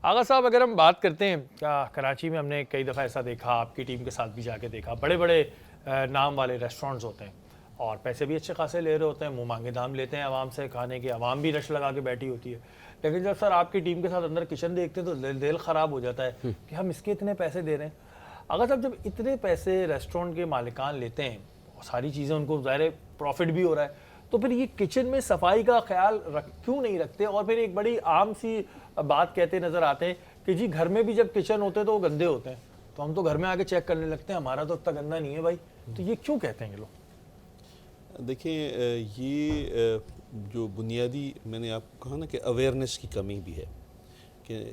آغا صاحب اگر ہم بات کرتے ہیں کراچی میں ہم نے کئی دفعہ ایسا دیکھا، آپ کی ٹیم کے ساتھ بھی جا کے دیکھا، بڑے بڑے نام والے ریسٹورنٹس ہوتے ہیں اور پیسے بھی اچھے خاصے لے رہے ہوتے ہیں، منہ مانگے دام لیتے ہیں عوام سے کھانے کے، عوام بھی رش لگا کے بیٹھی ہوتی ہے. لیکن جب سر آپ کی ٹیم کے ساتھ اندر کچن دیکھتے ہیں تو دل خراب ہو جاتا ہے کہ ہم اس کے اتنے پیسے دے رہے ہیں. آغا صاحب جب اتنے پیسے ریسٹورنٹ کے مالکان لیتے ہیں، ساری چیزیں ان کو ظاہر پروفٹ بھی ہو رہا ہے، تو پھر یہ کچن میں صفائی کا خیال کیوں نہیں رکھتے؟ اور پھر ایک بڑی عام سی بات کہتے نظر آتے ہیں کہ جی گھر میں بھی جب کچن ہوتے ہیں تو وہ گندے ہوتے ہیں، تو ہم تو گھر میں آ کے چیک کرنے لگتے ہیں، ہمارا تو اتنا گندا نہیں ہے بھائی. تو یہ کیوں کہتے ہیں یہ لوگ؟ دیکھیں یہ جو بنیادی میں نے آپ کو کہا نا کہ اویئرنیس کی کمی بھی ہے، کہ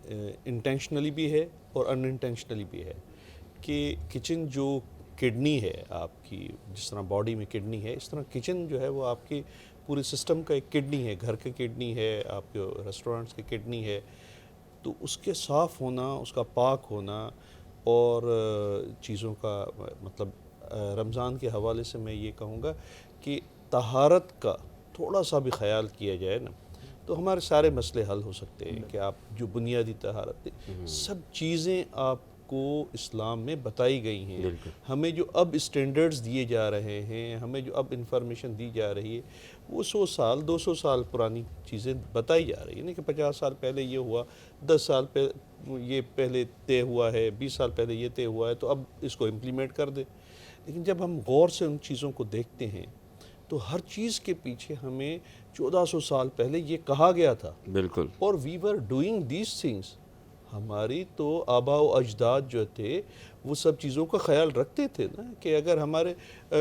انٹینشنلی بھی ہے اور ان انٹینشنلی بھی ہے، کہ کچن جو کڈنی ہے آپ کی، جس طرح باڈی میں کڈنی ہے، اس طرح کچن جو ہے وہ آپ کے پورے سسٹم کا ایک کڈنی ہے، گھر کا کڈنی ہے، آپ کے ریسٹورنٹس کی کڈنی ہے. تو اس کے صاف ہونا، اس کا پاک ہونا اور چیزوں کا مطلب رمضان کے حوالے سے میں یہ کہوں گا کہ طہارت کا تھوڑا سا بھی خیال کیا جائے نا تو ہمارے سارے مسئلے حل ہو سکتے ہیں. کہ آپ جو بنیادی طہارت سب چیزیں آپ کو اسلام میں بتائی گئی ہیں. ہمیں جو اب اسٹینڈرڈز دیے جا رہے ہیں، ہمیں جو اب انفارمیشن دی جا رہی ہے، وہ 100 سال 200 سال پرانی چیزیں بتائی جا رہی ہیں نا، کہ 50 سال پہلے یہ ہوا، 10 سال یہ پہلے طے ہوا ہے، 20 سال پہلے یہ طے ہوا ہے، تو اب اس کو امپلیمنٹ کر دیں. لیکن جب ہم غور سے ان چیزوں کو دیکھتے ہیں تو ہر چیز کے پیچھے ہمیں 1400 سال پہلے یہ کہا گیا تھا. بالکل. اور وی ور ڈوئنگ دیز تھنگس. ہماری تو آبا و اجداد جو تھے وہ سب چیزوں کا خیال رکھتے تھے نا، کہ اگر ہمارے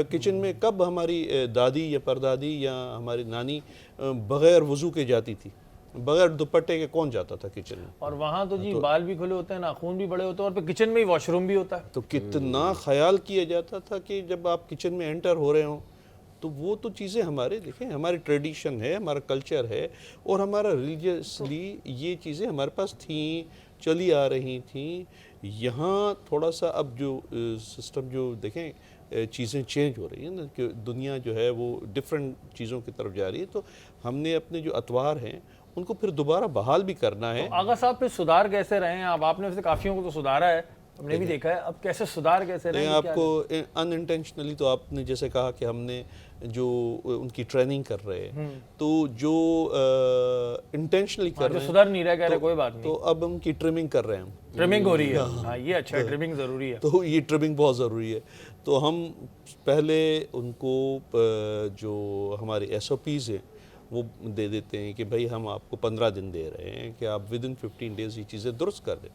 کچن میں کب ہماری دادی یا پردادی یا ہماری نانی بغیر وضو کے جاتی تھی، بغیر دوپٹے کے کون جاتا تھا کچن میں؟ اور وہاں تو جی بال بھی کھلے ہوتے ہیں، ناخون بھی بڑے ہوتے ہیں، اور پھر کچن میں ہی واش روم بھی ہوتا ہے. تو کتنا خیال کیا جاتا تھا کہ جب آپ کچن میں انٹر ہو رہے ہوں تو وہ تو چیزیں ہمارے دیکھیں، ہماری ٹریڈیشن ہے، ہمارا کلچر ہے، اور ہمارا ریلیجیسلی یہ چیزیں ہمارے پاس تھیں، چلی آ رہی تھیں. یہاں تھوڑا سا اب جو سسٹم جو دیکھیں چیزیں چینج ہو رہی ہیں نا، کہ دنیا جو ہے وہ ڈفرینٹ چیزوں کی طرف جا رہی ہے، تو ہم نے اپنے جو اطوار ہیں ان کو پھر دوبارہ بحال بھی کرنا ہے. آغا صاحب پہ سدھار کیسے رہے ہیں آپ نے ویسے کافیوں کو تو سدھارا ہے، ہم نے بھی دیکھا ہے، اب کیسے سدھار کیسے رہے ہیں؟ آپ کو ان انٹینشنلی تو آپ نے جیسے کہا کہ ہم نے جو ان کی ٹریننگ کر رہے ہیں، تو جو انٹینشنلی کر رہے ہیں سدھر نہیں رہا، کہہ رہے کوئی بات نہیں، تو اب ان کی ٹرمنگ کر رہے ہیں. ہم ٹرمنگ ہو رہی ہے. ہاں یہ اچھا ہے، ٹرمنگ ضروری ہے. تو یہ ٹرمنگ بہت ضروری ہے. تو ہم پہلے ان کو جو ہماری ایس او پیز ہیں وہ دے دیتے ہیں کہ بھائی ہم آپ کو 15 دن دے رہے ہیں کہ آپ ود ان 15 ڈیز یہ چیزیں درست کر دیں.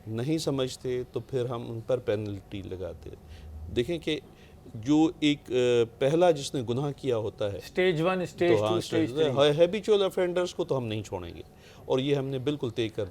نہیں سمجھتے تو پھر ہم ان پر پینلٹی لگاتے. دیکھیں کہ جو ایک پہلا جس نے گناہ کیا ہوتا ہے stage 1 stage 2 stage 3 habitual offenders کو تو ہم نہیں چھوڑیں گے، اور یہ ہم نے بالکل طے کر